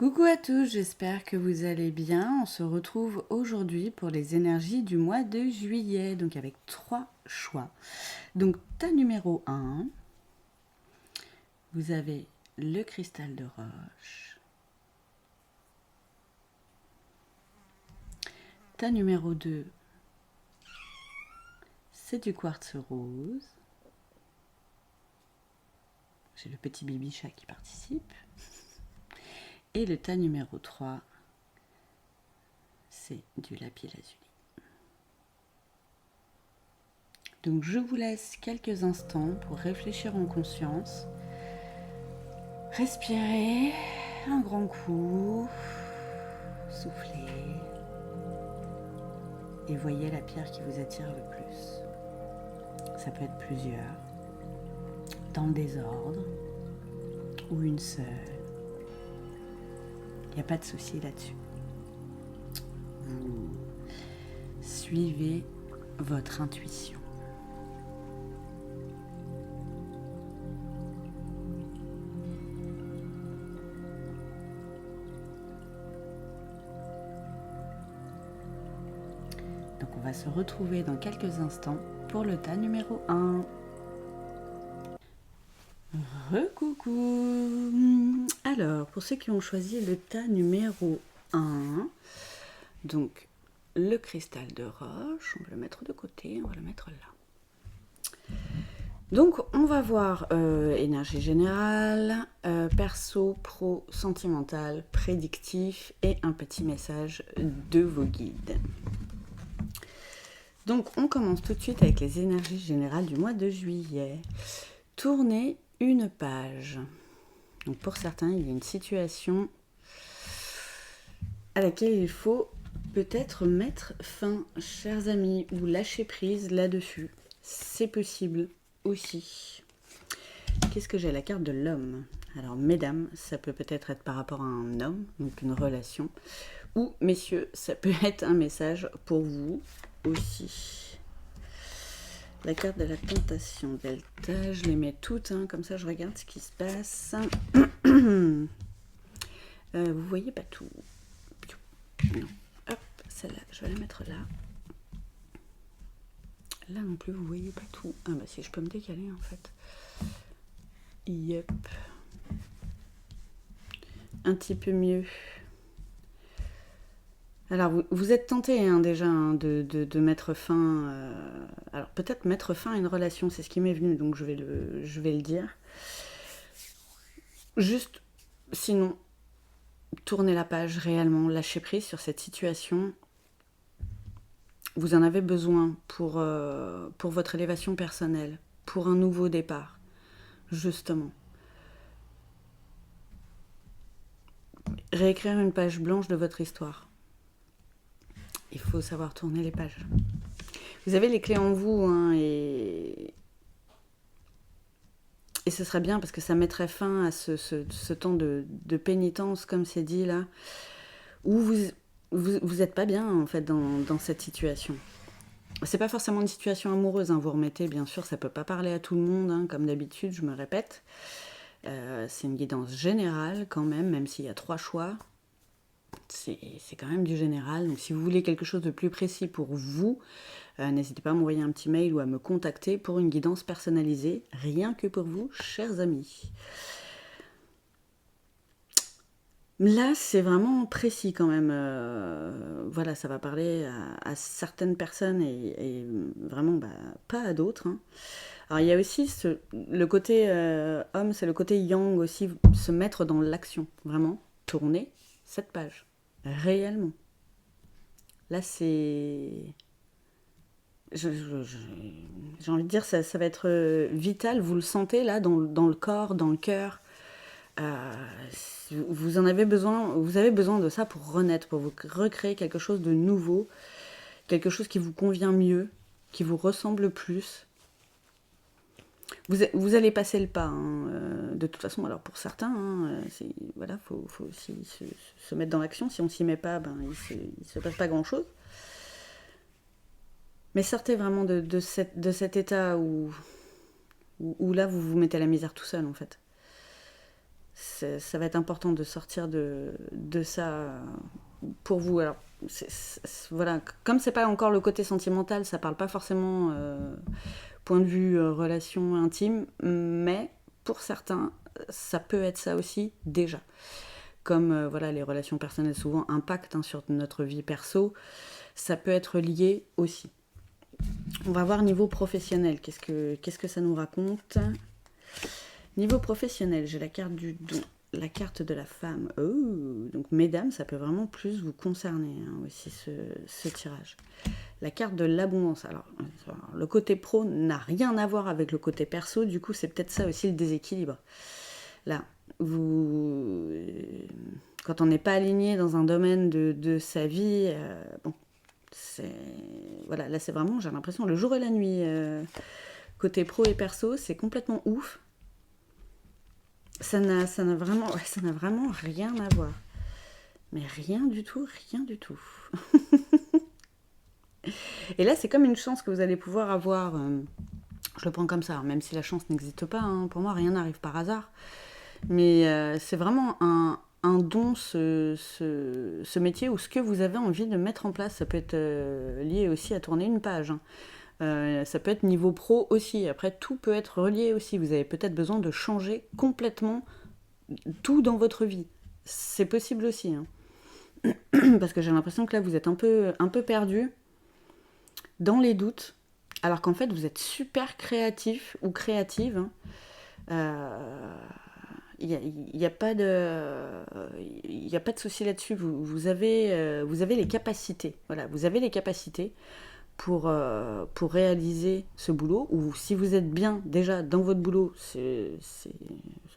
Coucou à tous, j'espère que vous allez bien. On se retrouve aujourd'hui pour les énergies du mois de juillet, donc avec 3 choix. Donc tas numéro 1, vous avez le cristal de roche. Tas numéro 2, c'est du quartz rose. J'ai le petit bibi-chat qui participe. Et le tas numéro 3, c'est du lapis-lazuli. Donc je vous laisse quelques instants pour réfléchir en conscience. Respirez un grand coup, soufflez et voyez la pierre qui vous attire le plus. Ça peut être plusieurs, dans le désordre ou une seule. Il n'y a pas de souci là-dessus. Vous suivez votre intuition. Donc on va se retrouver dans quelques instants pour le tas numéro 1. Recoucou. Alors, pour ceux qui ont choisi le tas numéro 1, donc le cristal de roche, on va le mettre de côté, on va le mettre là. Donc on va voir énergie générale, perso, pro, sentimental, prédictif et un petit message de vos guides. Donc on commence tout de suite avec les énergies générales du mois de juillet. Tournez une page. Donc pour certains, il y a une situation à laquelle il faut peut-être mettre fin, chers amis, ou lâcher prise là-dessus. C'est possible aussi. Qu'est-ce que j'ai? La carte de l'homme. Alors mesdames, ça peut peut-être être par rapport à un homme, donc une relation, ou messieurs, ça peut être un message pour vous aussi. La carte de la tentation, Delta, je les mets toutes, hein, comme ça je regarde ce qui se passe. Vous voyez pas tout. Non. Hop, celle-là, je vais la mettre là. Là non plus, vous voyez pas tout. Ah bah si, je peux me décaler en fait. Yep. Un petit peu mieux. Alors, vous êtes tenté hein, déjà hein, de mettre fin... alors, peut-être mettre fin à une relation, c'est ce qui m'est venu, donc je vais le dire. Juste, sinon, tournez la page réellement, lâchez prise sur cette situation. Vous en avez besoin pour votre élévation personnelle, pour un nouveau départ, justement. Réécrire une page blanche de votre histoire. Il faut savoir tourner les pages. Vous avez les clés en vous, hein, et ce serait bien parce que ça mettrait fin à ce temps de pénitence, comme c'est dit là, où vous êtes pas bien en fait dans cette situation. C'est pas forcément une situation amoureuse, hein, vous remettez, bien sûr, ça peut pas parler à tout le monde, hein, comme d'habitude, je me répète. C'est une guidance générale quand même s'il y a 3 choix. C'est quand même du général. Donc si vous voulez quelque chose de plus précis pour vous, n'hésitez pas à m'envoyer un petit mail ou à me contacter pour une guidance personnalisée, rien que pour vous, chers amis. Là, c'est vraiment précis quand même. Voilà, ça va parler à certaines personnes et vraiment pas à d'autres. Hein. Alors il y a aussi le côté homme, c'est le côté yang aussi, se mettre dans l'action, vraiment, tourner cette page, réellement. Là, c'est... J'ai envie de dire, ça va être vital, vous le sentez là, dans le corps, dans le cœur. Vous en avez besoin, vous avez besoin de ça pour renaître, pour vous recréer quelque chose de nouveau, quelque chose qui vous convient mieux, qui vous ressemble plus. Vous allez passer le pas, hein, de toute façon. Alors pour certains, hein, voilà, faut aussi se mettre dans l'action. Si on s'y met pas, il se passe pas grand-chose. Mais sortez vraiment de cet état où là vous vous mettez à la misère tout seul en fait. Ça va être important de sortir de ça pour vous. Alors, voilà, comme c'est pas encore le côté sentimental, ça parle pas forcément point de vue relation intime, mais pour certains, ça peut être ça aussi déjà. Comme voilà, les relations personnelles souvent impactent sur notre vie perso, ça peut être lié aussi. On va voir niveau professionnel, qu'est-ce que ça nous raconte. Niveau professionnel, j'ai la carte du don, la carte de la femme. Oh, donc mesdames, ça peut vraiment plus vous concerner aussi ce tirage. La carte de l'abondance. Alors, le côté pro n'a rien à voir avec le côté perso, du coup, c'est peut-être ça aussi le déséquilibre. Là, quand on n'est pas aligné dans un domaine de sa vie, bon, voilà, là c'est vraiment, j'ai l'impression, le jour et la nuit, côté pro et perso, c'est complètement ouf. Ça n'a vraiment rien à voir. Mais rien du tout, rien du tout. Et là, c'est comme une chance que vous allez pouvoir avoir. Je le prends comme ça, même si la chance n'existe pas. Pour moi, rien n'arrive par hasard. Mais c'est vraiment un don, ce métier, ou ce que vous avez envie de mettre en place. Ça peut être lié aussi à tourner une page. Ça peut être niveau pro aussi. Après, tout peut être relié aussi. Vous avez peut-être besoin de changer complètement tout dans votre vie. C'est possible aussi. Parce que j'ai l'impression que là, vous êtes un peu perdu dans les doutes, alors qu'en fait, vous êtes super créatif ou créative. Il n'y a pas de souci là-dessus. Vous avez les capacités. Voilà, vous avez les capacités pour réaliser ce boulot. Ou si vous êtes bien déjà dans votre boulot,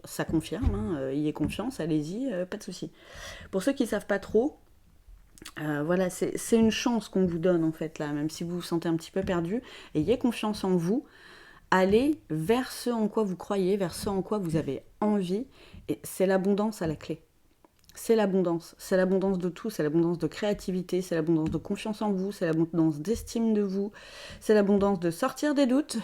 ça confirme. Ayez confiance, allez-y, pas de souci. Pour ceux qui ne savent pas trop, voilà, c'est une chance qu'on vous donne en fait là, même si vous vous sentez un petit peu perdu. Ayez confiance en vous. Allez vers ce en quoi vous croyez, vers ce en quoi vous avez envie. Et c'est l'abondance à la clé. C'est l'abondance. C'est l'abondance de tout. C'est l'abondance de créativité. C'est l'abondance de confiance en vous. C'est l'abondance d'estime de vous. C'est l'abondance de sortir des doutes.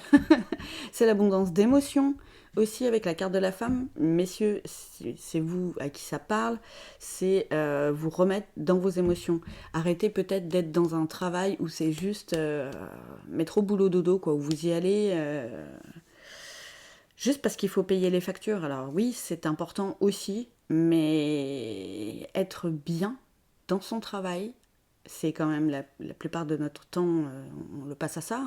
C'est l'abondance d'émotions. Aussi avec la carte de la femme, messieurs, c'est vous à qui ça parle, c'est vous remettre dans vos émotions. Arrêtez peut-être d'être dans un travail où c'est juste mettre au boulot dodo, quoi, où vous y allez juste parce qu'il faut payer les factures. Alors oui, c'est important aussi, mais être bien dans son travail, c'est quand même la plupart de notre temps, on le passe à ça,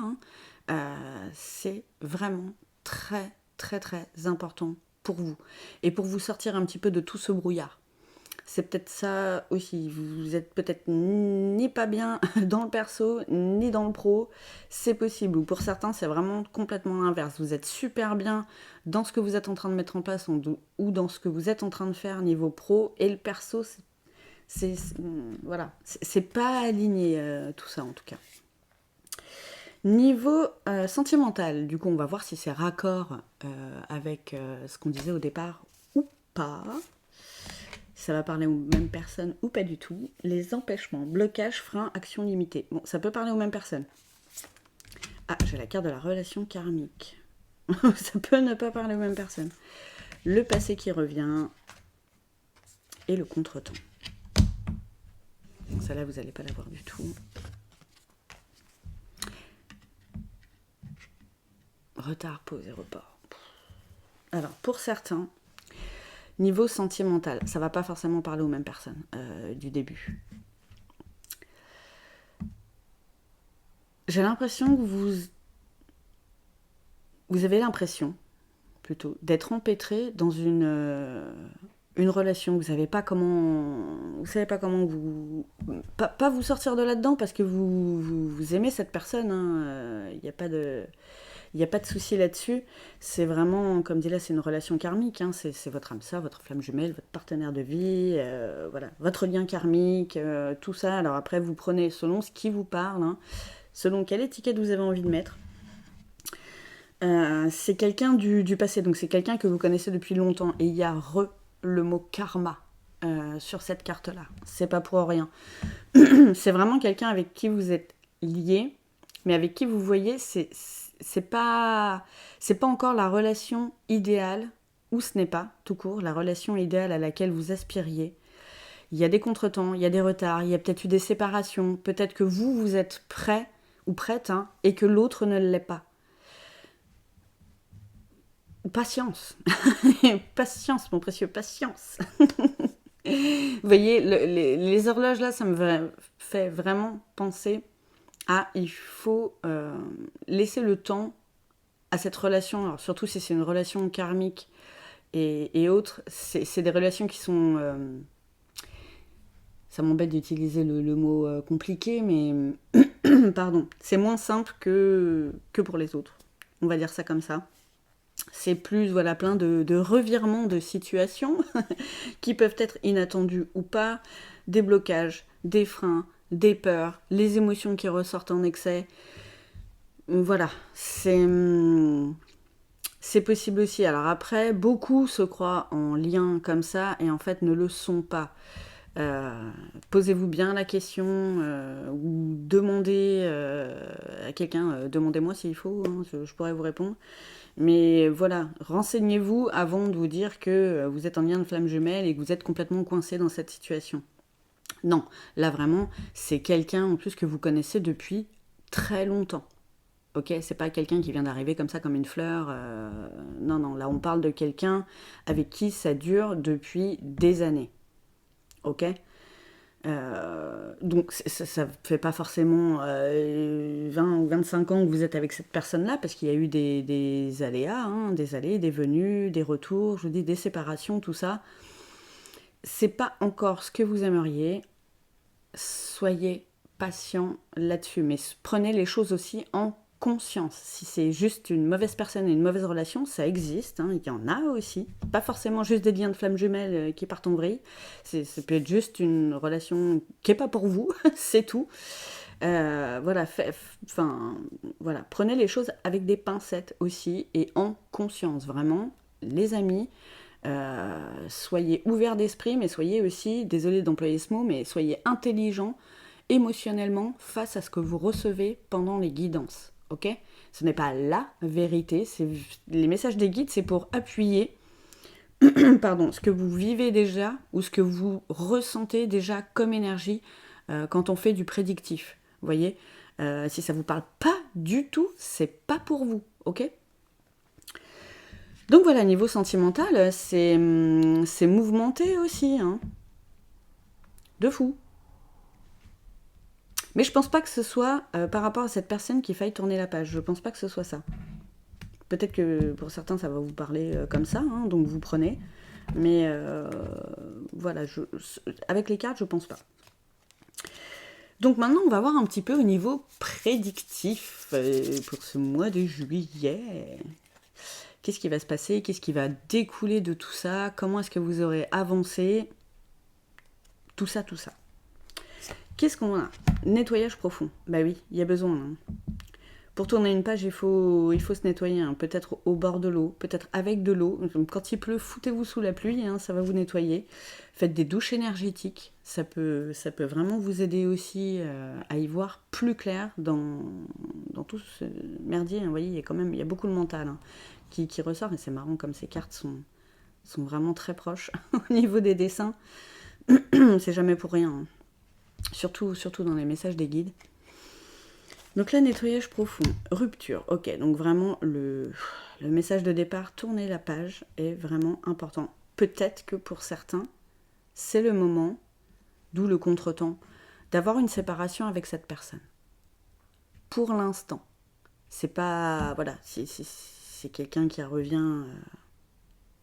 c'est vraiment très très très important pour vous et pour vous sortir un petit peu de tout ce brouillard. C'est peut-être ça aussi, vous êtes peut-être ni pas bien dans le perso ni dans le pro, c'est possible. Ou pour certains c'est vraiment complètement l'inverse, vous êtes super bien dans ce que vous êtes en train de mettre en place ou dans ce que vous êtes en train de faire niveau pro, et le perso voilà, c'est pas aligné tout ça en tout cas. Niveau sentimental, du coup, on va voir si c'est raccord avec ce qu'on disait au départ ou pas. Ça va parler aux mêmes personnes ou pas du tout. Les empêchements, blocages, freins, actions limitées. Bon, ça peut parler aux mêmes personnes. Ah, j'ai la carte de la relation karmique. Ça peut ne pas parler aux mêmes personnes. Le passé qui revient et le contretemps. Celle-là, vous n'allez pas la voir du tout. Retard, pause et report. Alors, pour certains, niveau sentimental, ça va pas forcément parler aux mêmes personnes du début. J'ai l'impression que vous avez l'impression, plutôt, d'être empêtré dans une relation. Vous savez pas comment pas vous sortir de là-dedans parce que vous aimez cette personne. Il n'y a pas de souci là-dessus. C'est vraiment, comme dit là, c'est une relation karmique. C'est votre âme sœur, votre flamme jumelle, votre partenaire de vie, voilà, votre lien karmique, tout ça. Alors après, vous prenez selon ce qui vous parle, selon quelle étiquette vous avez envie de mettre. C'est quelqu'un du passé, donc c'est quelqu'un que vous connaissez depuis longtemps. Et il y a le mot karma sur cette carte-là. C'est pas pour rien. C'est vraiment quelqu'un avec qui vous êtes lié, mais avec qui vous voyez, c'est pas encore la relation idéale ou ce n'est pas, tout court, la relation idéale à laquelle vous aspiriez. Il y a des contretemps, il y a des retards, il y a peut-être eu des séparations, peut-être que vous êtes prêt ou prête, hein, et que l'autre ne l'est pas. Patience. Patience, mon précieux, patience. Vous voyez, les horloges là, ça me fait vraiment penser à il faut laisser le temps à cette relation, alors surtout si c'est une relation karmique et autres, c'est des relations qui sont... ça m'embête d'utiliser le mot compliqué, mais pardon, c'est moins simple que pour les autres. On va dire ça comme ça. C'est plus voilà, plein de revirements de situations qui peuvent être inattendus ou pas, des blocages, des freins, des peurs, les émotions qui ressortent en excès. Voilà, c'est possible aussi. Alors après, beaucoup se croient en lien comme ça et en fait ne le sont pas. Posez-vous bien la question ou demandez à quelqu'un, demandez-moi s'il faut, hein, je pourrais vous répondre. Mais voilà, renseignez-vous avant de vous dire que vous êtes en lien de flamme jumelle et que vous êtes complètement coincé dans cette situation. Non, là vraiment, c'est quelqu'un en plus que vous connaissez depuis très longtemps. Ok, c'est pas quelqu'un qui vient d'arriver comme ça, comme une fleur. Non, non, là on parle de quelqu'un avec qui ça dure depuis des années. Ok. Donc ça ne fait pas forcément 20 ou 25 ans que vous êtes avec cette personne-là, parce qu'il y a eu des aléas, hein, des allées, des venues, des retours, je vous dis des séparations, tout ça. C'est pas encore ce que vous aimeriez. Soyez patient là-dessus, mais prenez les choses aussi en conscience. Si c'est juste une mauvaise personne et une mauvaise relation, ça existe, hein, il y en a aussi. Pas forcément juste des liens de flammes jumelles qui partent en vrille. Ça peut être juste une relation qui n'est pas pour vous, c'est tout. Voilà, voilà, prenez les choses avec des pincettes aussi et en conscience, vraiment. Les amis, soyez ouverts d'esprit, mais soyez aussi, désolé d'employer ce mot, mais soyez intelligents émotionnellement face à ce que vous recevez pendant les guidances. Ok ? Ce n'est pas la vérité. Les messages des guides, c'est pour appuyer pardon, ce que vous vivez déjà ou ce que vous ressentez déjà comme énergie quand on fait du prédictif. Vous voyez ? Si ça ne vous parle pas du tout, c'est pas pour vous. Ok ? Donc voilà, niveau sentimental, c'est mouvementé aussi. Hein. De fou. Mais je pense pas que ce soit par rapport à cette personne qu'il faille tourner la page. Je pense pas que ce soit ça. Peut-être que pour certains ça va vous parler comme ça, hein, donc vous prenez. Mais voilà, avec les cartes, je pense pas. Donc maintenant, on va voir un petit peu au niveau prédictif pour ce mois de juillet. Qu'est-ce qui va se passer? Qu'est-ce qui va découler de tout ça? Comment est-ce que vous aurez avancé? Tout ça, tout ça. Qu'est-ce qu'on a? Nettoyage profond. Bah oui, il y a besoin. Hein. Pour tourner une page, il faut se nettoyer. Hein. Peut-être au bord de l'eau, peut-être avec de l'eau. Quand il pleut, foutez-vous sous la pluie, hein, ça va vous nettoyer. Faites des douches énergétiques. Ça peut vraiment vous aider aussi à y voir plus clair dans tout ce merdier. Hein. Vous voyez, il y a beaucoup de mental hein, qui ressort. Et c'est marrant comme ces cartes sont vraiment très proches au niveau des dessins. C'est jamais pour rien. Hein. Surtout dans les messages des guides. Donc là, nettoyage profond, rupture. Ok, donc vraiment, le message de départ, tourner la page, est vraiment important. Peut-être que pour certains, c'est le moment, d'où le contretemps, d'avoir une séparation avec cette personne. Pour l'instant. C'est pas... Voilà, si c'est quelqu'un qui revient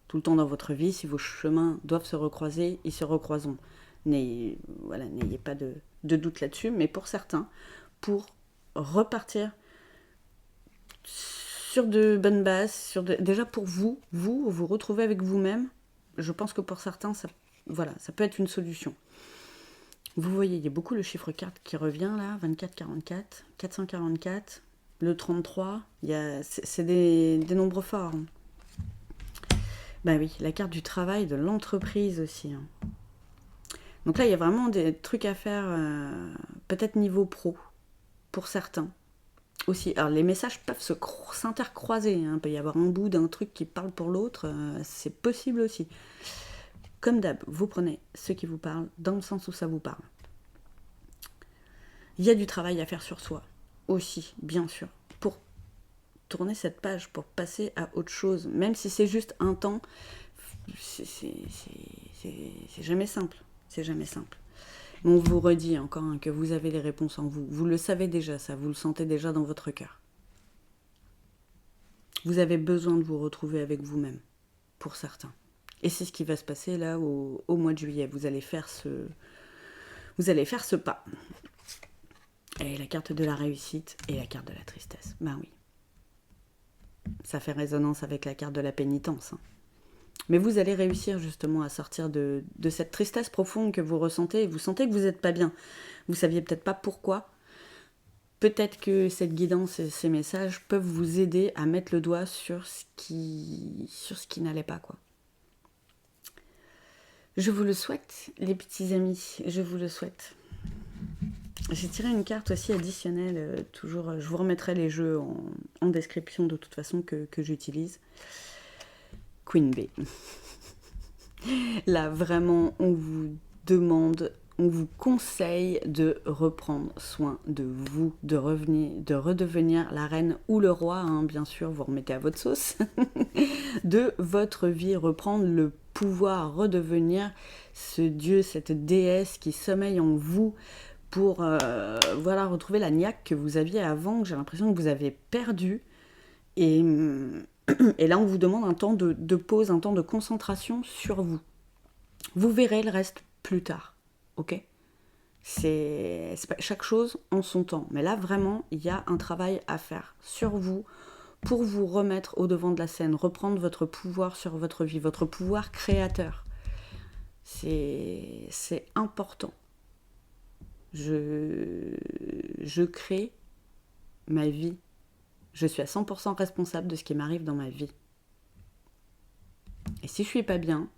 tout le temps dans votre vie, si vos chemins doivent se recroiser, ils se recroiseront. N'ayez pas de doute là-dessus, mais pour certains, pour repartir sur de bonnes bases, déjà pour vous retrouver avec vous-même, je pense que pour certains, ça peut être une solution. Vous voyez, il y a beaucoup le chiffre 4 qui revient là, 2444, 444, le 33, c'est des nombres forts. Hein. Ben oui, la carte du travail, de l'entreprise aussi. Hein. Donc là, il y a vraiment des trucs à faire, peut-être niveau pro, pour certains. aussi. Alors les messages peuvent s'intercroiser, hein. Il peut y avoir un bout d'un truc qui parle pour l'autre, c'est possible aussi. Comme d'hab, vous prenez ce qui vous parle dans le sens où ça vous parle. Il y a du travail à faire sur soi aussi, bien sûr, pour tourner cette page, pour passer à autre chose, même si c'est juste un temps, c'est jamais simple, c'est jamais simple. Mais on vous redit encore que vous avez les réponses en vous. Vous le savez déjà, ça, vous le sentez déjà dans votre cœur. Vous avez besoin de vous retrouver avec vous-même, pour certains. Et c'est ce qui va se passer là au mois de juillet. Vous allez faire ce pas. Et la carte de la réussite et la carte de la tristesse. Ben oui. Ça fait résonance avec la carte de la pénitence. Hein. Mais vous allez réussir justement à sortir de cette tristesse profonde que vous ressentez. Et vous sentez que vous n'êtes pas bien. Vous ne saviez peut-être pas pourquoi. Peut-être que cette guidance et ces messages peuvent vous aider à mettre le doigt sur ce qui n'allait pas, quoi. Je vous le souhaite, les petits amis. Je vous le souhaite. J'ai tiré une carte aussi additionnelle, toujours, je vous remettrai les jeux en description de toute façon que j'utilise. Queen Bee. Là, vraiment, on vous demande, on vous conseille de reprendre soin de vous, de redevenir la reine ou le roi, hein, bien sûr, vous remettez à votre sauce, de votre vie, reprendre le pouvoir, redevenir ce dieu, cette déesse qui sommeille en vous, pour retrouver la niaque que vous aviez avant, que j'ai l'impression que vous avez perdue. Et là, on vous demande un temps de pause, un temps de concentration sur vous. Vous verrez le reste plus tard, ok ? C'est pas chaque chose en son temps. Mais là, vraiment, il y a un travail à faire sur vous pour vous remettre au devant de la scène, reprendre votre pouvoir sur votre vie, votre pouvoir créateur. C'est important. Je crée ma vie. Je suis à 100% responsable de ce qui m'arrive dans ma vie. Et si je suis pas bien,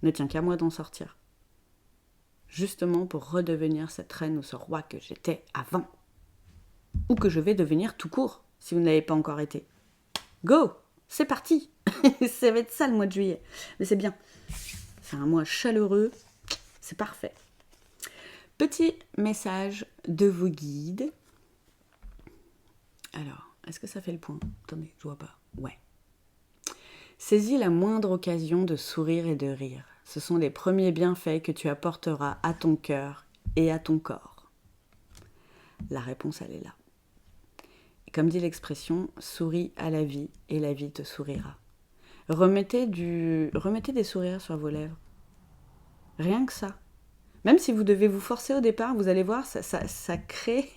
ne tient qu'à moi d'en sortir. Justement pour redevenir cette reine ou ce roi que j'étais avant. Ou que je vais devenir tout court, si vous ne l'avez pas encore été. Go! C'est parti! Ça va être ça le mois de juillet. Mais c'est bien. C'est un mois chaleureux. C'est parfait. Petit message de vos guides. Alors, est-ce que ça fait le point? Attendez, je vois pas. Ouais. Saisis la moindre occasion de sourire et de rire. Ce sont les premiers bienfaits que tu apporteras à ton cœur et à ton corps. La réponse, elle est là. Et comme dit l'expression, souris à la vie et la vie te sourira. Remettez des sourires sur vos lèvres. Rien que ça. Même si vous devez vous forcer au départ, vous allez voir, ça crée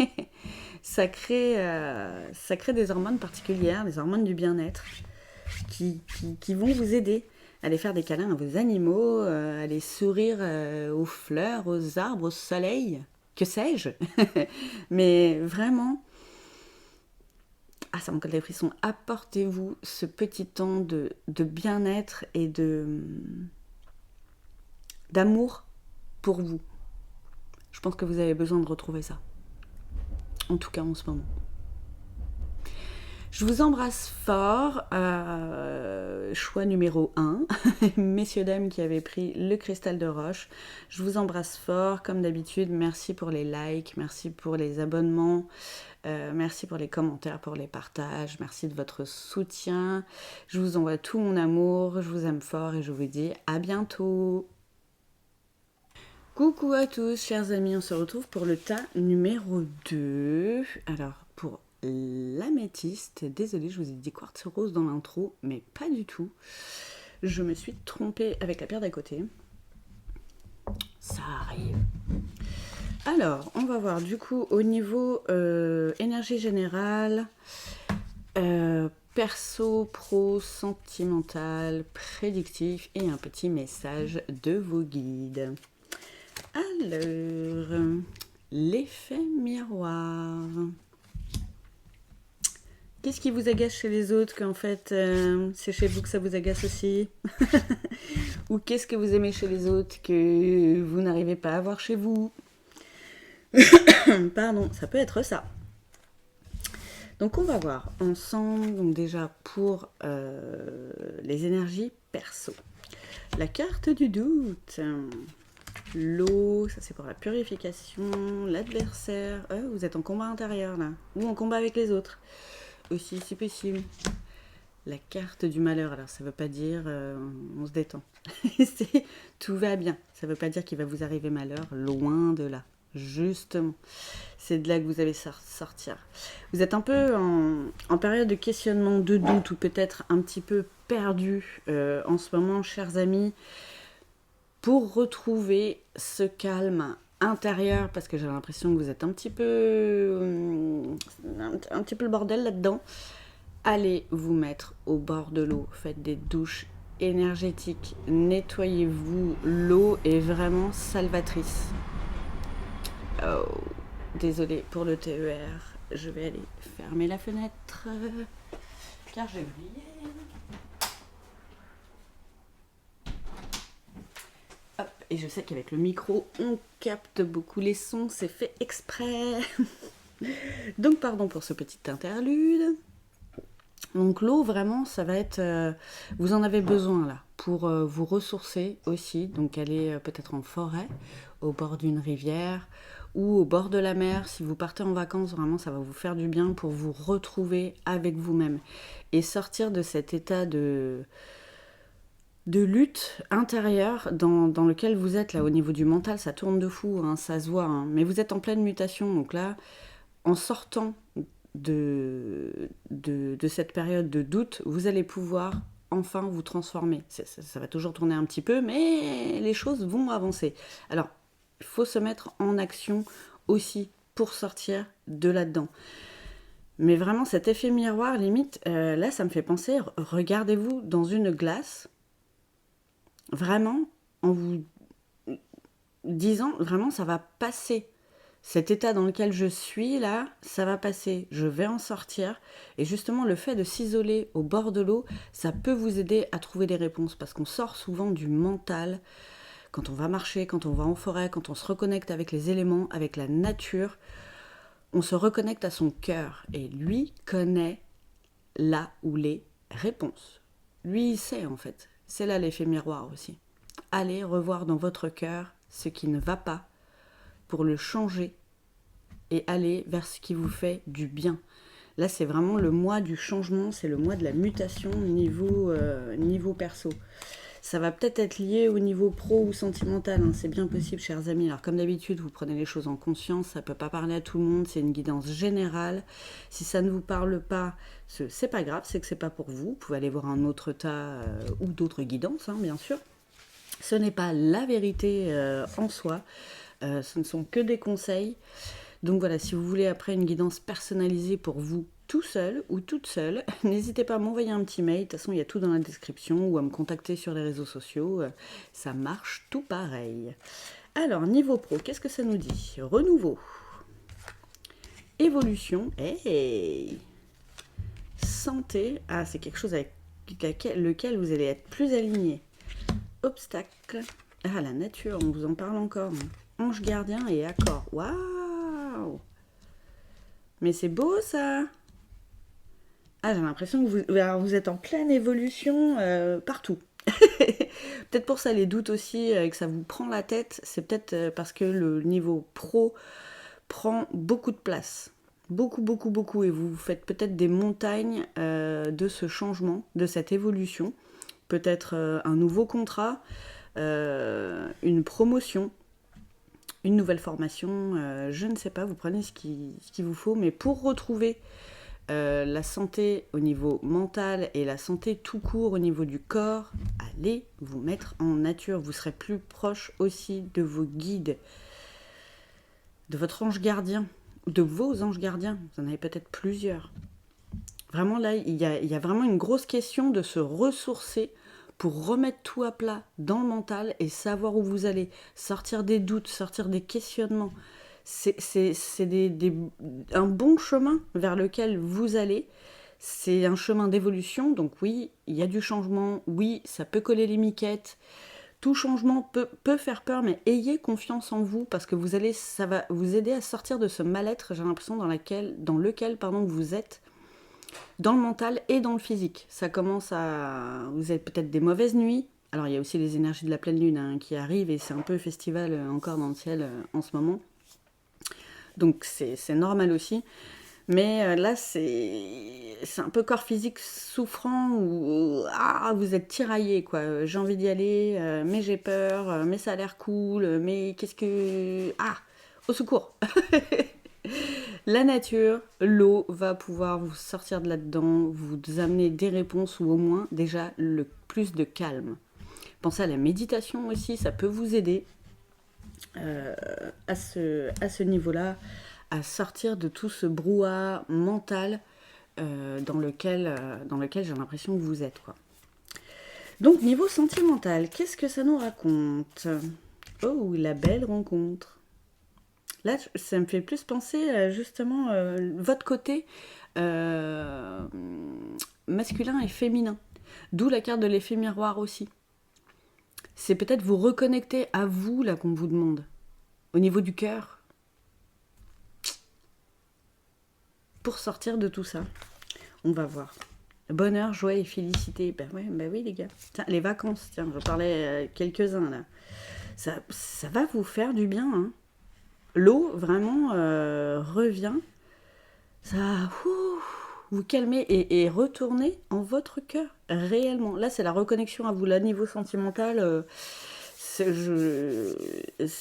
des hormones particulières, des hormones du bien-être, qui vont vous aider à aller faire des câlins à vos animaux, à aller sourire aux fleurs, aux arbres, au soleil, que sais-je. Mais vraiment, ça me colle des frissons, apportez-vous ce petit temps de bien-être et d'amour pour vous. Je pense que vous avez besoin de retrouver ça. En tout cas, en ce moment. Je vous embrasse fort. Choix numéro 1. Messieurs, dames qui avaient pris le cristal de roche. Je vous embrasse fort. Comme d'habitude, merci pour les likes, merci pour les abonnements, merci pour les commentaires, pour les partages, merci de votre soutien. Je vous envoie tout mon amour. Je vous aime fort et je vous dis à bientôt. Coucou à tous, chers amis, on se retrouve pour le tas numéro 2. Alors, pour l'améthyste, désolée, je vous ai dit quartz rose dans l'intro, mais pas du tout. Je me suis trompée avec la paire d'à côté. Ça arrive. Alors, on va voir du coup au niveau énergie générale, perso, pro, sentimental, prédictif et un petit message de vos guides. Alors, l'effet miroir. Qu'est-ce qui vous agace chez les autres qu'en fait c'est chez vous que ça vous agace aussi? Ou qu'est-ce que vous aimez chez les autres que vous n'arrivez pas à voir chez vous? Pardon, ça peut être ça. Donc on va voir ensemble, donc déjà pour les énergies perso. La carte du doute. L'eau, ça c'est pour la purification, l'adversaire. Vous êtes en combat intérieur là, ou en combat avec les autres. Aussi si possible. La carte du malheur, alors ça veut pas dire on se détend. Tout va bien. Ça veut pas dire qu'il va vous arriver malheur, loin de là. Justement, c'est de là que vous allez sortir. Vous êtes un peu en période de questionnement, de doute, ou peut-être un petit peu perdu en ce moment, chers amis, pour retrouver ce calme intérieur, parce que j'ai l'impression que vous êtes un petit peu le bordel là-dedans. Allez vous mettre au bord de l'eau, faites des douches énergétiques, nettoyez-vous. L'eau est vraiment salvatrice. Oh, désolée pour le TER, je vais aller fermer la fenêtre, car j'ai oublié. Hop, et je sais qu'avec le micro, on capte beaucoup les sons, c'est fait exprès. Donc pardon pour ce petit interlude. Donc l'eau, vraiment, ça va être... vous en avez besoin là, pour vous ressourcer aussi. Donc aller peut-être en forêt, au bord d'une rivière, ou au bord de la mer. Si vous partez en vacances, vraiment, ça va vous faire du bien pour vous retrouver avec vous-même. Et sortir de cet état de lutte intérieure dans lequel vous êtes là, au niveau du mental. Ça tourne de fou, hein, ça se voit. Hein. Mais vous êtes en pleine mutation, donc là, en sortant de cette période de doute, vous allez pouvoir enfin vous transformer. Ça va toujours tourner un petit peu, mais les choses vont avancer. Alors, il faut se mettre en action aussi pour sortir de là-dedans. Mais vraiment, cet effet miroir, limite, là, ça me fait penser, regardez-vous dans une glace, vraiment, en vous disant, vraiment, ça va passer. Cet état dans lequel je suis là, ça va passer, je vais en sortir. Et justement, le fait de s'isoler au bord de l'eau, ça peut vous aider à trouver des réponses. Parce qu'on sort souvent du mental, quand on va marcher, quand on va en forêt, quand on se reconnecte avec les éléments, avec la nature, on se reconnecte à son cœur. Et lui connaît là où les réponses. Lui, il sait en fait. C'est là l'effet miroir aussi. Allez revoir dans votre cœur ce qui ne va pas, pour le changer et aller vers ce qui vous fait du bien. Là, c'est vraiment le mois du changement, c'est le mois de la mutation niveau perso. Ça va peut-être être lié au niveau pro ou sentimental, hein, c'est bien possible, chers amis. Alors, comme d'habitude, vous prenez les choses en conscience, ça ne peut pas parler à tout le monde, c'est une guidance générale. Si ça ne vous parle pas, c'est pas grave, c'est que c'est pas pour vous. Vous pouvez aller voir un autre tas ou d'autres guidances, hein, bien sûr. Ce n'est pas la vérité en soi. Ce ne sont que des conseils. Donc voilà, si vous voulez après une guidance personnalisée pour vous tout seul ou toute seule, n'hésitez pas à m'envoyer un petit mail. De toute façon, il y a tout dans la description ou à me contacter sur les réseaux sociaux. Ça marche tout pareil. Alors, niveau pro, qu'est-ce que ça nous dit? Renouveau. Évolution. Hey. Santé. Ah, c'est quelque chose avec lequel vous allez être plus aligné. Obstacle. Ah, la nature, on vous en parle encore. Ange gardien et accord. Waouh! Mais c'est beau ça! Ah, j'ai l'impression que vous êtes en pleine évolution partout. Peut-être pour ça les doutes aussi, que ça vous prend la tête, c'est peut-être parce que le niveau pro prend beaucoup de place. Beaucoup, beaucoup, beaucoup. Et vous faites peut-être des montagnes de ce changement, de cette évolution. Peut-être un nouveau contrat, une promotion, une nouvelle formation, je ne sais pas, vous prenez ce qu'il vous faut, mais pour retrouver la santé au niveau mental et la santé tout court au niveau du corps, allez vous mettre en nature, vous serez plus proche aussi de vos guides, de votre ange gardien, de vos anges gardiens, vous en avez peut-être plusieurs. Vraiment là, il y a vraiment une grosse question de se ressourcer pour remettre tout à plat dans le mental et savoir où vous allez, sortir des doutes, sortir des questionnements. C'est un bon chemin vers lequel vous allez. C'est un chemin d'évolution, donc oui, il y a du changement, oui, ça peut coller les miquettes, Tout changement peut faire peur, mais ayez confiance en vous parce que ça va vous aider à sortir de ce mal-être, j'ai l'impression, dans lequel vous êtes, dans le mental et dans le physique. Ça commence à... Vous avez peut-être des mauvaises nuits. Alors, il y a aussi les énergies de la pleine lune qui arrivent et c'est un peu festival encore dans le ciel en ce moment. Donc, c'est normal aussi. Mais là, c'est un peu corps physique souffrant où vous êtes tiraillé, quoi. J'ai envie d'y aller, mais j'ai peur, mais ça a l'air cool, mais qu'est-ce que... Au secours. La nature, l'eau va pouvoir vous sortir de là-dedans, vous amener des réponses ou au moins déjà le plus de calme. Pensez à la méditation aussi, ça peut vous aider à ce niveau-là, à sortir de tout ce brouhaha mental dans lequel j'ai l'impression que vous êtes, quoi. Donc, niveau sentimental, qu'est-ce que ça nous raconte? Oh, la belle rencontre. Là, ça me fait plus penser à justement votre côté masculin et féminin. D'où la carte de l'effet miroir aussi. C'est peut-être vous reconnecter à vous, là, qu'on vous demande. Au niveau du cœur. Pour sortir de tout ça. On va voir. Bonheur, joie et félicité. Ben oui, les gars. Tiens, les vacances, tiens, j'en parlais quelques-uns, là. Ça va vous faire du bien, hein. L'eau, vraiment, revient. Ça vous calmer et retourner en votre cœur, réellement. Là, c'est la reconnexion à vous. Là, niveau sentimental, ça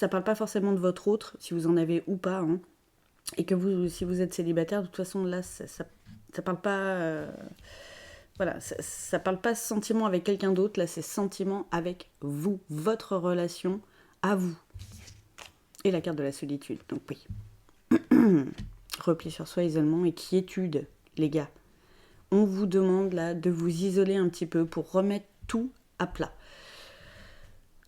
parle pas forcément de votre autre, si vous en avez ou pas. Hein. Et que si vous êtes célibataire, de toute façon, là, ça parle pas... voilà, ça parle pas sentiment avec quelqu'un d'autre. Là, c'est sentiment avec vous, votre relation à vous. Et la carte de la solitude, donc oui. Repli sur soi, isolement et quiétude, les gars. On vous demande là de vous isoler un petit peu pour remettre tout à plat.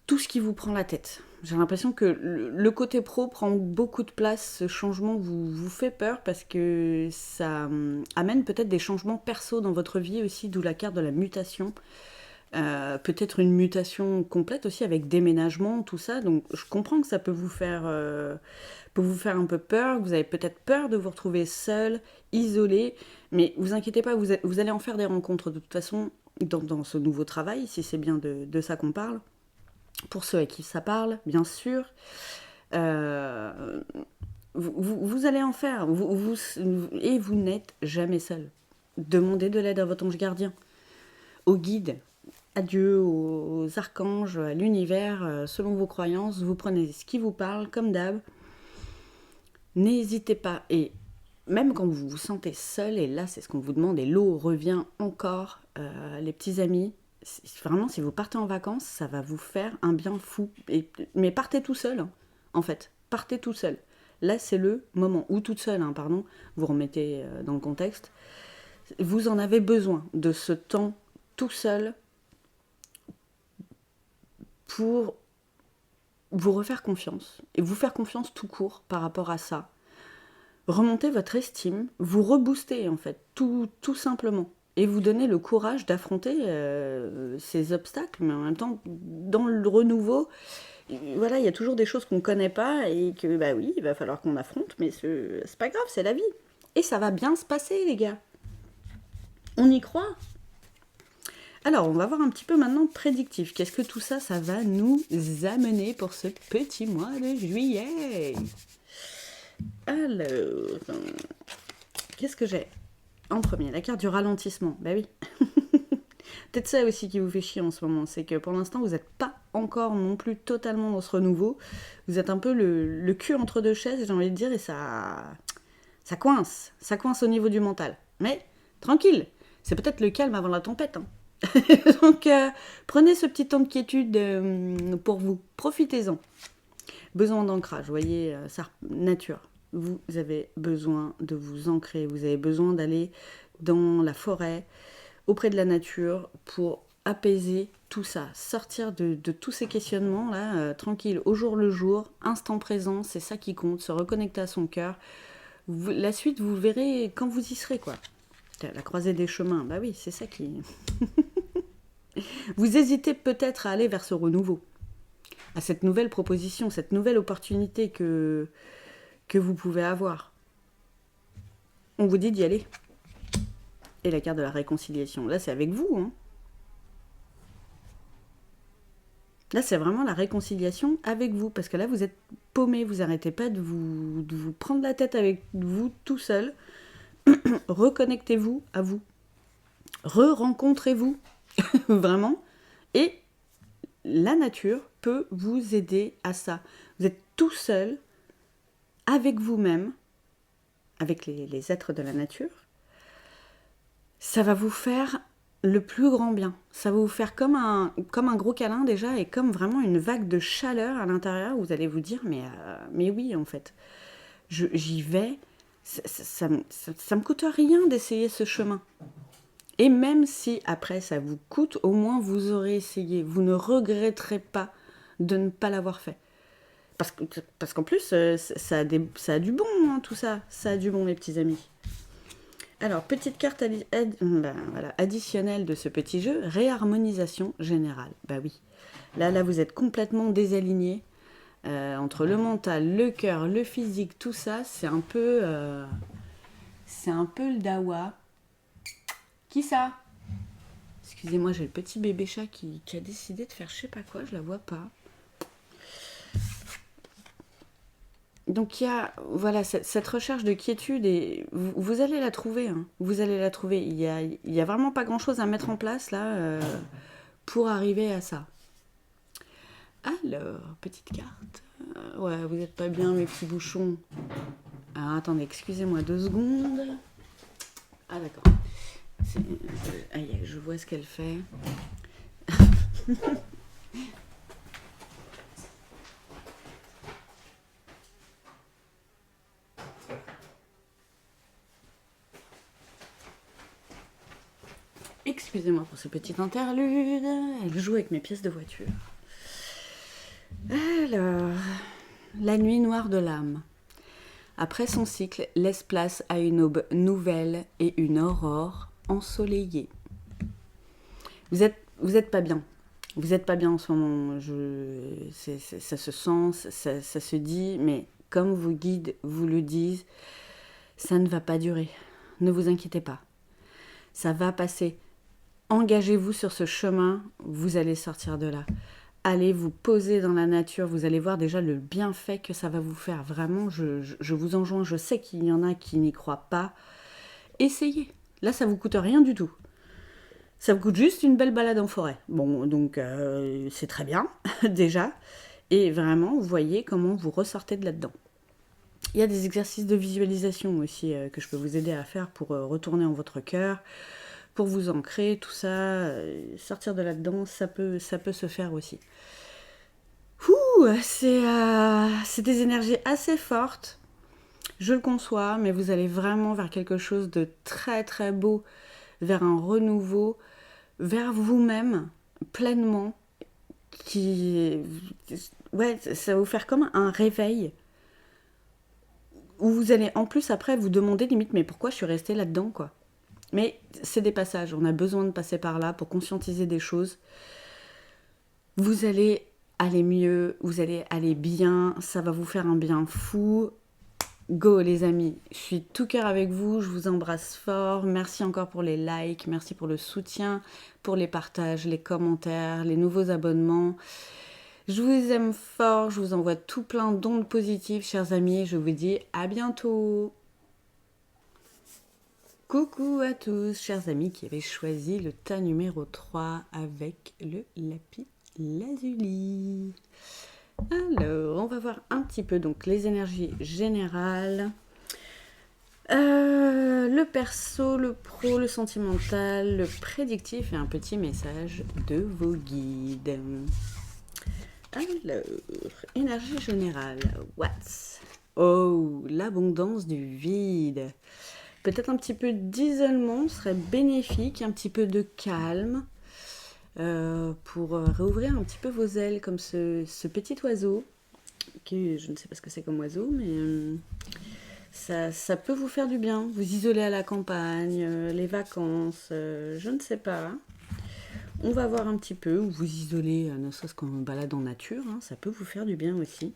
Tout ce qui vous prend la tête. J'ai l'impression que le côté pro prend beaucoup de place. Ce changement vous fait peur parce que ça amène peut-être des changements perso dans votre vie aussi, d'où la carte de la mutation. Peut-être une mutation complète aussi avec déménagement, tout ça. Donc je comprends que ça peut vous faire un peu peur. Vous avez peut-être peur de vous retrouver seul, isolé. Mais vous inquiétez pas, vous allez en faire des rencontres de toute façon dans ce nouveau travail, si c'est bien de ça qu'on parle. Pour ceux à qui ça parle, bien sûr. Vous allez en faire. Et vous n'êtes jamais seul. Demandez de l'aide à votre ange gardien, au guide, à Dieu, aux archanges, à l'univers, selon vos croyances. Vous prenez ce qui vous parle, comme d'hab. N'hésitez pas. Et même quand vous vous sentez seul, et là c'est ce qu'on vous demande, et l'eau revient encore, les petits amis, vraiment si vous partez en vacances, ça va vous faire un bien fou. Mais partez tout seul, hein, en fait. Partez tout seul. Là c'est le moment, ou toute seule, hein, pardon, vous remettez dans le contexte. Vous en avez besoin de ce temps tout seul pour vous refaire confiance, et vous faire confiance tout court par rapport à ça. Remonter votre estime, vous rebooster en fait, tout simplement. Et vous donner le courage d'affronter ces obstacles, mais en même temps, dans le renouveau, voilà, il y a toujours des choses qu'on ne connaît pas et que, bah oui, il va falloir qu'on affronte, mais c'est pas grave, c'est la vie. Et ça va bien se passer, les gars. On y croit. Alors, on va voir un petit peu maintenant prédictif. Qu'est-ce que tout ça, ça va nous amener pour ce petit mois de juillet? Alors, qu'est-ce que j'ai en premier? La carte du ralentissement. Bah oui. Peut-être ça aussi qui vous fait chier en ce moment. C'est que pour l'instant, vous n'êtes pas encore non plus totalement dans ce renouveau. Vous êtes un peu le cul entre deux chaises, j'ai envie de dire, et ça coince. Ça coince au niveau du mental. Mais tranquille, c'est peut-être le calme avant la tempête. Hein. Donc, prenez ce petit temps de quiétude pour vous. Profitez-en. Besoin d'ancrage, vous voyez, ça, nature. Vous avez besoin de vous ancrer. Vous avez besoin d'aller dans la forêt, auprès de la nature, pour apaiser tout ça. Sortir de tous ces questionnements, là, tranquille, au jour le jour, instant présent, c'est ça qui compte. Se reconnecter à son cœur. La suite, vous verrez quand vous y serez, quoi. La croisée des chemins, bah oui, c'est ça qui... Vous hésitez peut-être à aller vers ce renouveau. à cette nouvelle proposition, cette nouvelle opportunité que vous pouvez avoir. On vous dit d'y aller. Et la carte de la réconciliation, là c'est avec vous, hein. Là, c'est vraiment la réconciliation avec vous, parce que là, vous êtes paumé, vous n'arrêtez pas de vous prendre la tête avec vous tout seul. Reconnectez-vous à vous. Re-rencontrez-vous, vraiment. Et la nature peut vous aider à ça. Vous êtes tout seul, avec vous-même, avec les êtres de la nature. Ça va vous faire le plus grand bien. Ça va vous faire comme un gros câlin déjà et comme vraiment une vague de chaleur à l'intérieur où vous allez vous dire mais oui en fait, j'y vais, ça me coûte rien d'essayer ce chemin. Et même si après ça vous coûte, au moins vous aurez essayé. Vous ne regretterez pas de ne pas l'avoir fait. Parce qu'en plus, ça a du bon, hein, tout ça. Ça a du bon, mes petits amis. Alors, petite carte additionnelle de ce petit jeu, réharmonisation générale. Bah oui, là vous êtes complètement désaligné. Entre le mental, le cœur, le physique, tout ça, c'est un peu le dawa. Qui ça? Excusez-moi, j'ai le petit bébé chat qui a décidé de faire je sais pas quoi, je la vois pas. Donc il y a voilà, cette recherche de quiétude et vous allez la trouver. Hein. Vous allez la trouver. Il y a vraiment pas grand-chose à mettre en place là pour arriver à ça. Alors, petite carte. Ouais, vous n'êtes pas bien mes petits bouchons. Alors attendez, excusez-moi 2 secondes. Ah d'accord. Aïe, je vois ce qu'elle fait. Excusez-moi pour ce petit interlude. Elle joue avec mes pièces de voiture. Alors, la nuit noire de l'âme. Après son cycle, laisse place à une aube nouvelle et une aurore ensoleillée. Vous êtes pas bien. Vous n'êtes pas bien en ce moment. Ça se sent, ça se dit, mais comme vos guides vous le disent, ça ne va pas durer. Ne vous inquiétez pas. Ça va passer. Engagez-vous sur ce chemin, vous allez sortir de là. Allez vous poser dans la nature, vous allez voir déjà le bienfait que ça va vous faire. Vraiment, je vous enjoins, je sais qu'il y en a qui n'y croient pas. Essayez. Là, ça vous coûte rien du tout. Ça vous coûte juste une belle balade en forêt. Bon, donc c'est très bien, déjà. Et vraiment, vous voyez comment vous ressortez de là-dedans. Il y a des exercices de visualisation aussi que je peux vous aider à faire pour retourner en votre cœur, pour vous ancrer, tout ça, sortir de là-dedans, ça peut se faire aussi. C'est des énergies assez fortes, je le conçois, mais vous allez vraiment vers quelque chose de très très beau, vers un renouveau, vers vous-même, pleinement, ouais, ça va vous faire comme un réveil, où vous allez en plus après vous demander limite, mais pourquoi je suis restée là-dedans, quoi. Mais c'est des passages, on a besoin de passer par là pour conscientiser des choses. Vous allez aller mieux, vous allez aller bien, ça va vous faire un bien fou. Go les amis, je suis tout cœur avec vous, je vous embrasse fort. Merci encore pour les likes, merci pour le soutien, pour les partages, les commentaires, les nouveaux abonnements. Je vous aime fort, je vous envoie tout plein d'ondes positives, chers amis. Je vous dis à bientôt. Coucou à tous, chers amis qui avaient choisi le tas numéro 3 avec le lapis lazuli. Alors, on va voir un petit peu donc les énergies générales. Le perso, le pro, le sentimental, le prédictif et un petit message de vos guides. Alors, énergie générale. Oh, l'abondance du vide. Peut-être un petit peu d'isolement serait bénéfique, un petit peu de calme pour réouvrir un petit peu vos ailes comme ce petit oiseau, qui je ne sais pas ce que c'est comme oiseau, mais ça peut vous faire du bien. Vous isoler à la campagne, les vacances, je ne sais pas. On va voir un petit peu, ou vous isoler, ne serait-ce qu'en balade en nature, hein, ça peut vous faire du bien aussi.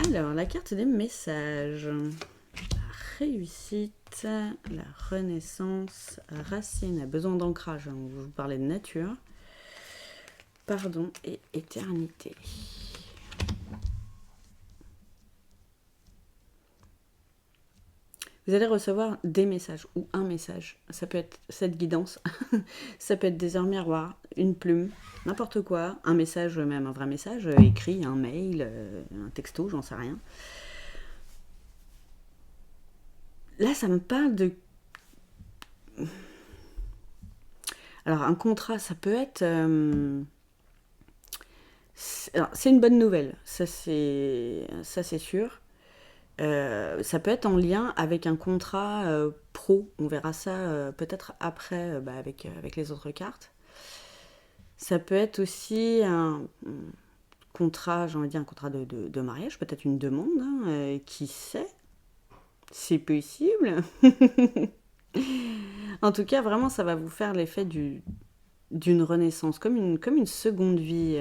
Alors, la carte des messages. La réussite, la renaissance, racine, besoin d'ancrage, hein, vous parlez de nature. Pardon et éternité. Vous allez recevoir des messages ou un message. Ça peut être cette guidance, ça peut être des heures miroirs, une plume, n'importe quoi. Un message, même un vrai message, écrit, un mail, un texto, j'en sais rien. Là, ça me parle de... Alors, un contrat, ça peut être... c'est une bonne nouvelle, ça c'est sûr. Ça peut être en lien avec un contrat pro. On verra ça peut-être après avec les autres cartes. Ça peut être aussi un contrat, j'ai envie de dire un contrat de mariage, peut-être une demande, hein, qui sait, c'est possible. En tout cas, vraiment, ça va vous faire l'effet d'une renaissance, comme une seconde vie,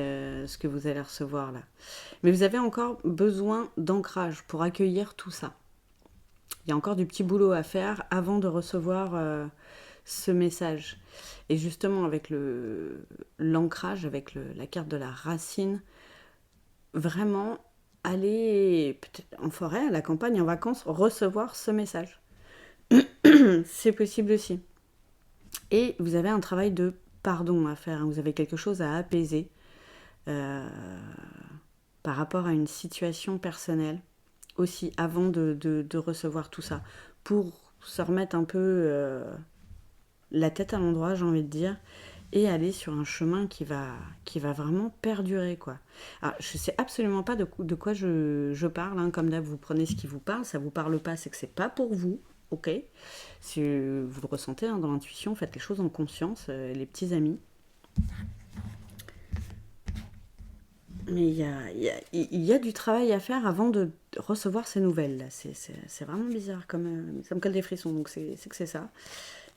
ce que vous allez recevoir là. Mais vous avez encore besoin d'ancrage pour accueillir tout ça. Il y a encore du petit boulot à faire avant de recevoir ce message. Et justement, avec l'ancrage, avec la carte de la racine, vraiment aller peut-être en forêt, à la campagne, en vacances, recevoir ce message. C'est possible aussi. Et vous avez un travail de pardon à faire. Vous avez quelque chose à apaiser par rapport à une situation personnelle aussi, avant de recevoir tout ça. Pour se remettre un peu la tête à l'endroit, j'ai envie de dire, et aller sur un chemin qui va vraiment perdurer, quoi. Alors, je sais absolument pas de quoi je parle, hein. Comme d'hab, vous prenez ce qui vous parle, ça vous parle pas, c'est que c'est pas pour vous, ok. Si vous le ressentez, hein, dans l'intuition, faites les choses en conscience, les petits amis. Mais il y a du travail à faire avant de recevoir ces nouvelles, là. C'est vraiment bizarre, comme ça me colle des frissons, donc c'est que c'est ça.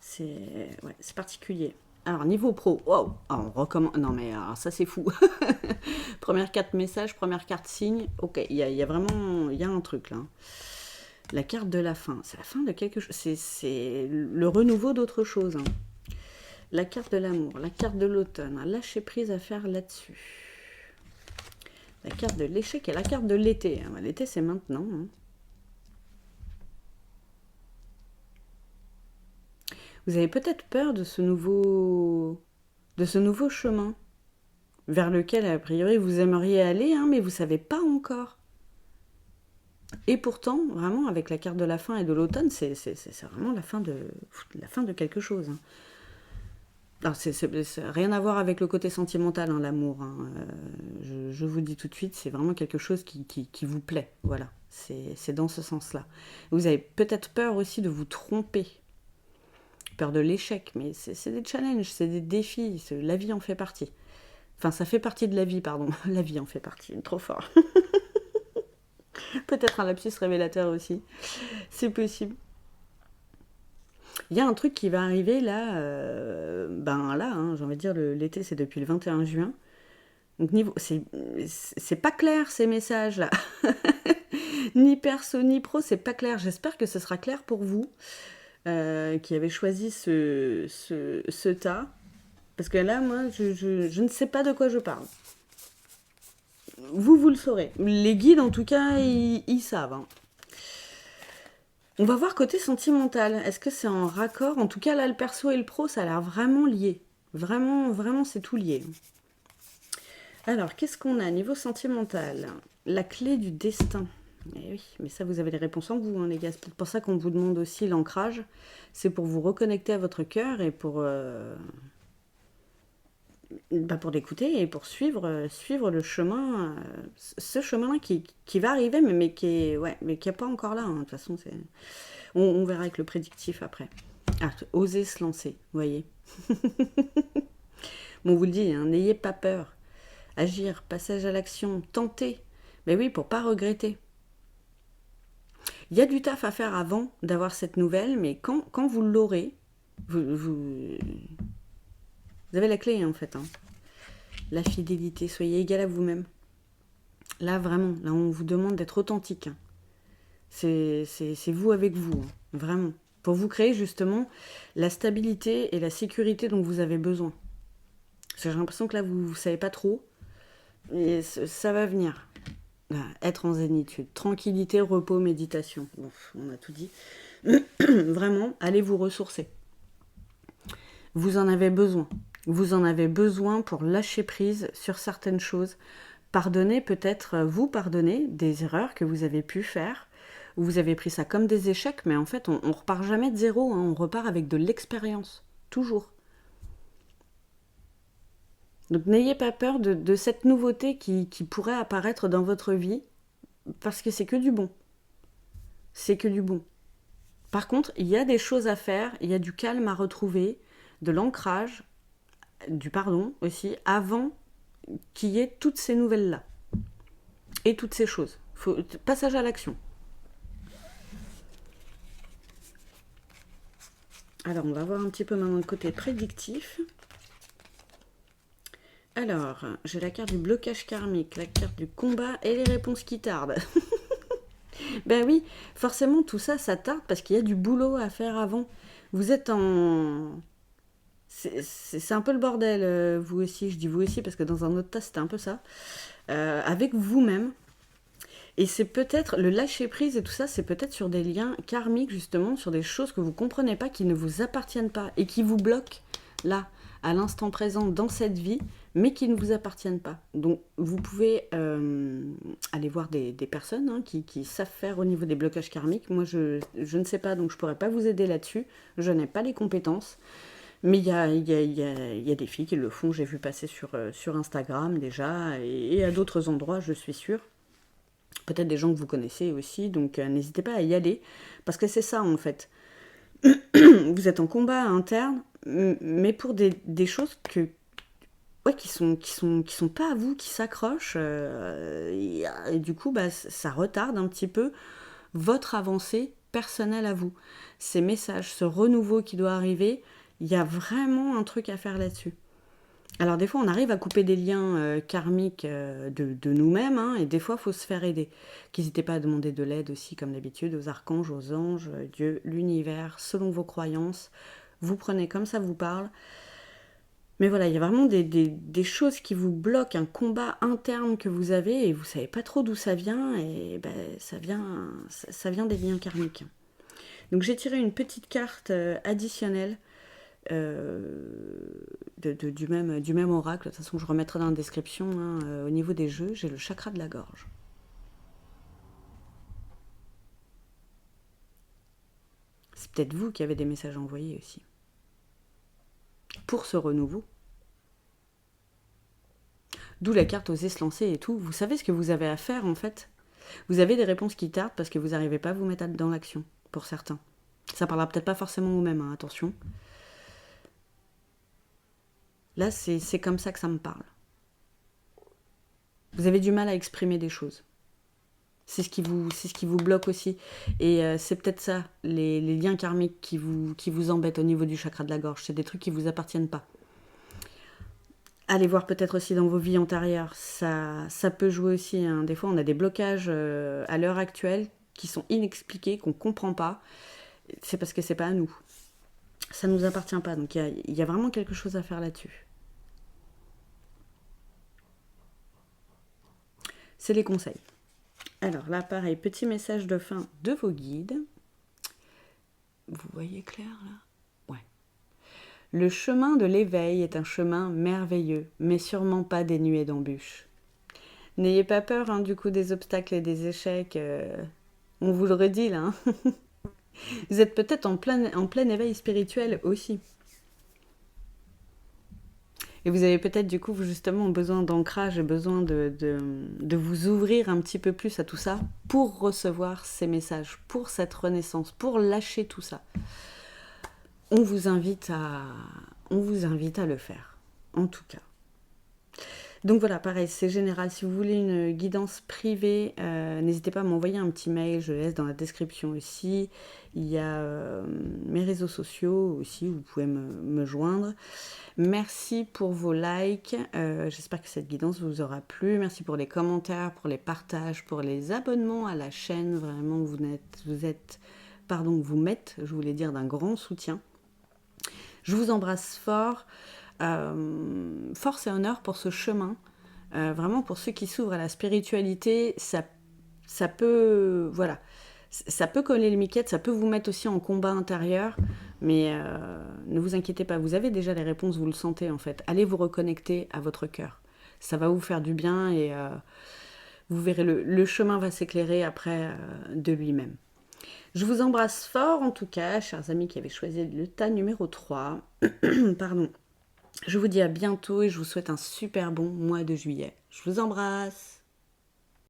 C'est particulier. Alors, niveau pro, wow, on recommence. Non, mais alors, ça, c'est fou. Première carte message, première carte signe. Ok, il y a vraiment. Il y a un truc là. La carte de la fin. C'est la fin de quelque chose. C'est le renouveau d'autre chose, hein. La carte de l'amour, la carte de l'automne. Lâcher prise à faire là-dessus. La carte de l'échec et la carte de l'été. L'été, c'est maintenant, hein. Vous avez peut-être peur de ce nouveau chemin vers lequel, a priori, vous aimeriez aller, hein, mais vous ne savez pas encore. Et pourtant, vraiment, avec la carte de la fin et de l'automne, c'est vraiment la fin de quelque chose, hein. Alors, c'est rien à voir avec le côté sentimental, hein, l'amour, hein. Je vous dis tout de suite, c'est vraiment quelque chose qui vous plaît. Voilà, c'est dans ce sens-là. Vous avez peut-être peur aussi de vous tromper. Peur de l'échec, mais c'est des challenges, c'est des défis, la vie en fait partie. Enfin, ça fait partie de la vie, pardon. La vie en fait partie, trop fort. Peut-être un lapsus révélateur aussi. C'est possible. Il y a un truc qui va arriver là, hein, j'ai envie de dire, l'été c'est depuis le 21 juin. Donc c'est pas clair ces messages là. Ni perso ni pro, c'est pas clair. J'espère que ce sera clair pour vous. Qui avait choisi ce tas. Parce que là, moi, je ne sais pas de quoi je parle. Vous le saurez. Les guides, en tout cas, ils savent, hein. On va voir côté sentimental. Est-ce que c'est en raccord? En tout cas, là, le perso et le pro, ça a l'air vraiment lié. Vraiment, vraiment, c'est tout lié. Alors, qu'est-ce qu'on a niveau sentimental? La clé du destin. Eh oui, mais ça, vous avez les réponses en vous, hein, les gars. C'est pour ça qu'on vous demande aussi l'ancrage. C'est pour vous reconnecter à votre cœur et pour l'écouter et pour suivre le chemin, ce chemin-là qui va arriver, mais qui n'est pas encore là, hein. De toute façon, on verra avec le prédictif après. Ah, oser se lancer, vous voyez. Bon, on vous le dit, hein, n'ayez pas peur. Agir, passage à l'action, tenter. Mais oui, pour pas regretter. Il y a du taf à faire avant d'avoir cette nouvelle, mais quand vous l'aurez, vous Vous avez la clé, en fait. Hein. La fidélité, soyez égal à vous-même. Là, vraiment, là, on vous demande d'être authentique. Hein. C'est vous avec vous, hein, vraiment. Pour vous créer, justement, la stabilité et la sécurité dont vous avez besoin. Parce que j'ai l'impression que là, vous ne savez pas trop. Et ça va venir. Là, être en zénitude. Tranquillité, repos, méditation. Bon, on a tout dit. Vraiment, allez vous ressourcer. Vous en avez besoin. Vous en avez besoin pour lâcher prise sur certaines choses. Pardonnez peut-être, vous pardonnez des erreurs que vous avez pu faire, où vous avez pris ça comme des échecs, mais en fait, on repart jamais de zéro, hein, on repart avec de l'expérience. Toujours. Donc n'ayez pas peur de cette nouveauté qui pourrait apparaître dans votre vie, parce que c'est que du bon. C'est que du bon. Par contre, il y a des choses à faire, il y a du calme à retrouver, de l'ancrage, du pardon aussi, avant qu'il y ait toutes ces nouvelles-là. Et toutes ces choses. Passage à l'action. Alors, on va voir un petit peu maintenant le côté prédictif. Alors, j'ai la carte du blocage karmique, la carte du combat et les réponses qui tardent. Ben oui, forcément, tout ça, ça tarde parce qu'il y a du boulot à faire avant. Vous êtes en... C'est un peu le bordel, vous aussi. Je dis vous aussi parce que dans un autre tas, c'était un peu ça. Avec vous-même. Et c'est peut-être, le lâcher-prise et tout ça, c'est peut-être sur des liens karmiques, justement, sur des choses que vous ne comprenez pas, qui ne vous appartiennent pas et qui vous bloquent, là, à l'instant présent, dans cette vie, mais qui ne vous appartiennent pas. Donc, vous pouvez aller voir des personnes hein, qui savent faire au niveau des blocages karmiques. Moi, je ne sais pas, donc je ne pourrais pas vous aider là-dessus. Je n'ai pas les compétences. Mais il y a des filles qui le font, j'ai vu passer sur Instagram déjà, et à d'autres endroits, je suis sûre. Peut-être des gens que vous connaissez aussi, donc n'hésitez pas à y aller, parce que c'est ça en fait. Vous êtes en combat interne, mais pour des choses qui sont pas à vous, qui s'accrochent, et du coup, bah, ça retarde un petit peu votre avancée personnelle à vous. Ces messages, ce renouveau qui doit arriver, il y a vraiment un truc à faire là-dessus. Alors des fois, on arrive à couper des liens karmiques de nous-mêmes, hein, et des fois, il faut se faire aider. N'hésitez pas à demander de l'aide aussi, comme d'habitude, aux archanges, aux anges, Dieu, l'univers, selon vos croyances. Vous prenez comme ça vous parle. Mais voilà, il y a vraiment des choses qui vous bloquent, un combat interne que vous avez, et vous ne savez pas trop d'où ça vient, et ben, ça vient des liens karmiques. Donc j'ai tiré une petite carte additionnelle du même oracle. De toute façon, je remettrai dans la description. Hein, au niveau des jeux, j'ai le chakra de la gorge. C'est peut-être vous qui avez des messages à envoyer aussi. Pour ce renouveau. D'où la carte oser se lancer et tout. Vous savez ce que vous avez à faire en fait. Vous avez des réponses qui tardent parce que vous n'arrivez pas à vous mettre dans l'action, pour certains. Ça parlera peut-être pas forcément aux mêmes, hein, attention. Là, c'est comme ça que ça me parle. Vous avez du mal à exprimer des choses. C'est ce qui vous bloque aussi. Et c'est peut-être ça, les liens karmiques qui vous embêtent au niveau du chakra de la gorge. C'est des trucs qui ne vous appartiennent pas. Allez voir peut-être aussi dans vos vies antérieures. Ça peut jouer aussi. Hein. Des fois, on a des blocages à l'heure actuelle qui sont inexpliqués, qu'on ne comprend pas. C'est parce que c'est pas à nous. Ça ne nous appartient pas. Donc il y a vraiment quelque chose à faire là-dessus. C'est les conseils. Alors là, pareil, petit message de fin de vos guides. Vous voyez clair là ? Ouais. Le chemin de l'éveil est un chemin merveilleux, mais sûrement pas dénué d'embûches. N'ayez pas peur hein, du coup des obstacles et des échecs. On vous le redit là. Hein. Vous êtes peut-être en plein éveil spirituel aussi. Et vous avez peut-être du coup justement besoin d'ancrage et besoin de vous ouvrir un petit peu plus à tout ça pour recevoir ces messages, pour cette renaissance, pour lâcher tout ça. On vous invite à le faire, en tout cas. Donc voilà, pareil, c'est général. Si vous voulez une guidance privée, n'hésitez pas à m'envoyer un petit mail, je laisse dans la description aussi. Il y a mes réseaux sociaux aussi, vous pouvez me joindre. Merci pour vos likes, j'espère que cette guidance vous aura plu. Merci pour les commentaires, pour les partages, pour les abonnements à la chaîne. Vraiment, vous m'êtes, je voulais dire, d'un grand soutien. Je vous embrasse fort. Force et honneur pour ce chemin. Vraiment, pour ceux qui s'ouvrent à la spiritualité, ça peut, voilà, ça peut coller les miquettes, ça peut vous mettre aussi en combat intérieur, mais ne vous inquiétez pas, vous avez déjà les réponses, vous le sentez en fait. Allez vous reconnecter à votre cœur. Ça va vous faire du bien et vous verrez, le chemin va s'éclairer après de lui-même. Je vous embrasse fort en tout cas, chers amis qui avaient choisi le tas numéro 3. Pardon. Je vous dis à bientôt et je vous souhaite un super bon mois de juillet. Je vous embrasse.